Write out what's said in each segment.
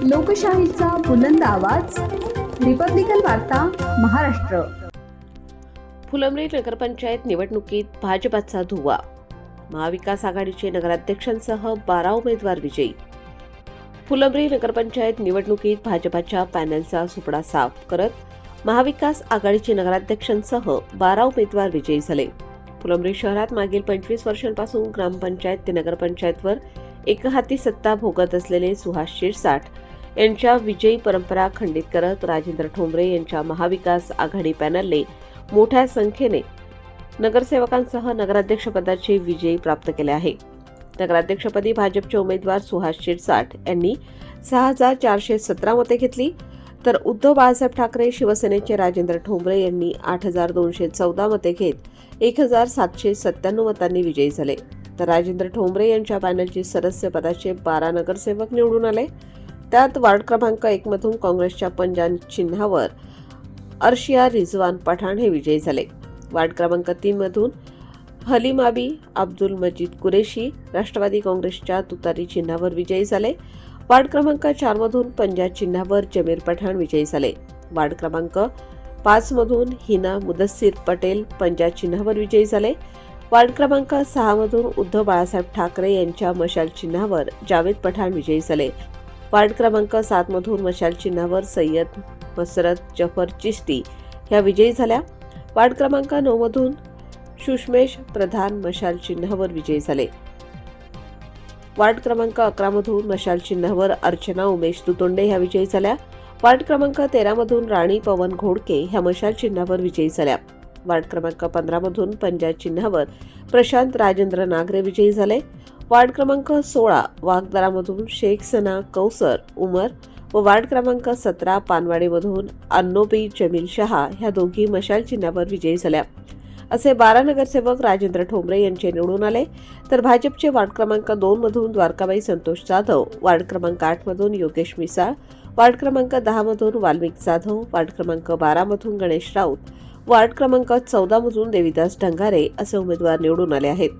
लोकशाहीचा बुलंद आवाज, रिपब्लिकन वार्ता महाराष्ट्र. फुलंब्री नगरपंचायत निवडणुकीत भाजपाचा धुव्वा. महाविकास आघाडीचे नगराध्यक्षांसह 12 उमेदवार विजयी. फुलंब्री नगरपंचायत निवडणुकीत भाजपाच्या पॅनलचा सुपडा साफ करत महाविकास आघाडीचे नगराध्यक्षांसह 12 उमेदवार विजयी झाले. फुलंब्री शहरात मागील 25 वर्षांपासून ग्रामपंचायत ते नगरपंचायतवर एकहाती सत्ता भोगत असलेले सुहास शिरसाट यांच्या विजयी परंपरा खंडित करत राजेंद्र ठोंबरे यांच्या महाविकास आघाडी पॅनलने मोठ्या संख्येने नगरसेवकांसह नगराध्यक्षपदाचे विजयी प्राप्त केले आहे. नगराध्यक्षपदी भाजपचे उमेदवार सुहास शिरसाट यांनी 6,417 मते घेतली, तर उद्धव बाळासाहेब ठाकरे शिवसेनेचे राजेंद्र ठोंबरे यांनी 8,214 मते घेत 1,797 मतांनी विजयी झाले. तर राजेंद्र ठोंबरे यांच्या पॅनलची सदस्य पदाचे 12 नगरसेवक निवडून आले. त्यात वार्ड क्रमांक 1 मधून काँग्रेसच्या पंजाब चिन्हावर अर्शिया रिजवान पठाण हे विजयी झाले. वार्ड क्रमांक 3 मधून हलीमाबी अब्दुल मजीद कुरेशी राष्ट्रवादी काँग्रेसच्या तुतारी चिन्हावर विजयी झाले. वार्ड क्रमांक 4 मधून पंजाब चिन्हावर जमीर पठाण विजयी झाले. वार्ड क्रमांक 5 मधून हिना मुदस्सीर पटेल पंजाब चिन्हावर विजयी झाले. वार्ड क्रमांक 6 मधून उद्धव बाळासाहेब ठाकरे यांच्या मशाल चिन्हावर जावेद पठाण विजयी झाले. वार्ड क्रमांक 7 मधून मशाल चिन्हावर सय्यद मसरत जफर चिश्ती ह्या विजयी झाल्या. वार्ड क्रमांक 9 मधून सुषमेश प्रधान मशाल चिन्हावर विजयी झाले. वार्ड क्रमांक 11 मधून मशाल चिन्हावर अर्चना उमेश दुतोंडे ह्या विजयी झाल्या. वार्ड क्रमांक 13 मधून राणी पवन घोडके ह्या मशाल चिन्हावर विजयी झाल्या. वार्ड क्रमांक 15 मधून पंजाब चिन्हावर प्रशांत राजेंद्र नागरे विजयी झाले. वार्ड क्रमांक 16 वाघदरामधून शेख सना कौसर उमर व वार्ड क्रमांक 17 पानवाडीमधून अन्नोबी जमील शहा ह्या दोघी मशाल चिन्हावर विजयी झाल्या. असे 12 नगरसेवक राजेंद्र ठोंबरे यांचे निवडून आले. तर भाजपचे वार्ड क्रमांक 2 मधून द्वारकाबाई संतोष जाधव, वार्ड क्रमांक 8 मधून योगेश मिसाळ, वार्ड क्रमांक 10 मधून वाल्मिक जाधव, वार्ड क्रमांक 12 मधून गणेश राऊत, वार्ड क्रमांक 14 मधून देविदास ढंगारे असे उमेदवार निवडून आले आहेत.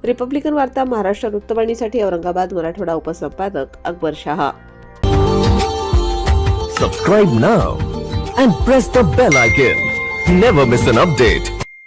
रिपब्लिकन वार्ता Maharashtra वृत्तवाहिनीसाठी Aurangabad Marathwada उपसंपादक Akbar Shah. Subscribe now and press the bell icon. Never miss an update.